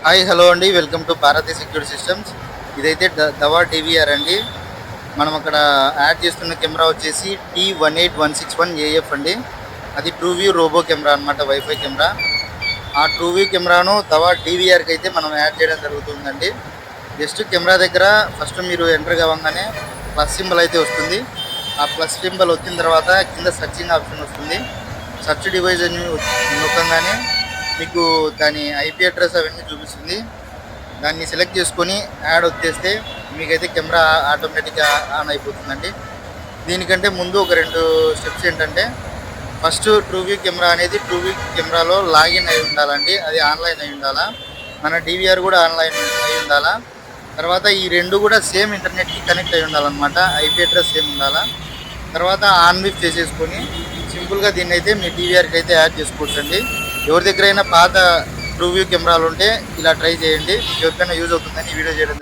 Hi hello అండి, welcome to Bharati security systems. ఇదైతే దవా టీవీఆర్ అండి. మనం అక్కడ యాడ్ చేస్తున్న కెమెరా వచ్చేసి T18161AF అండి. అది ట్రూ వ్యూ రోబో కెమెరా అనమాట, వైఫై కెమెరా. ఆ ట్రూ వ్యూ కెమెరాను దవా టీవీఆర్కి అయితే మనం యాడ్ చేయడం జరుగుతుందండి. జస్ట్ కెమెరా దగ్గర ఫస్ట్ మీరు ఎంటర్ కావగానే ప్లస్ సింబల్ అయితే వస్తుంది. ఆ ప్లస్ సింబల్ వచ్చిన తర్వాత కింద సర్చింగ్ ఆప్షన్ వస్తుంది. సర్చ్ డివైస్ అని నొక్కగానే మీకు దాని ఐపీ అడ్రస్ అవన్నీ చూపిస్తుంది. దాన్ని సెలెక్ట్ చేసుకొని యాడ్ వచ్చేస్తే మీకైతే కెమెరా ఆటోమేటిక్గా ఆన్ అయిపోతుందండి. దీనికంటే ముందు ఒక 2 స్టెప్స్ ఏంటంటే, ఫస్ట్ ట్రూవ్యూ కెమెరా అనేది ట్రూవ్యూ కెమెరాలో లాగిన్ అయి ఉండాలండి. అది ఆన్లైన్ అయి ఉండాలా. మన డివిఆర్ కూడా ఆన్లైన్ అయి ఉండాలా. తర్వాత ఈ 2 కూడా సేమ్ ఇంటర్నెట్కి కనెక్ట్ అయి ఉండాలన్నమాట. ఐపీ అడ్రస్ సేమ్ ఉండాలా. తర్వాత ఆన్ విఫ్ చేసేసుకొని సింపుల్గా దీన్ని అయితే మీ డివిఆర్కి అయితే యాడ్ చేసుకోవచ్చండి. ఎవరి దగ్గరైనా పాత ట్రూ వ్యూ కెమెరాలు ఉంటే ఇలా ట్రై చేయండి. ఎవరికైనా యూజ్ అవుతుందని ఈ వీడియో చేయడం జరిగింది.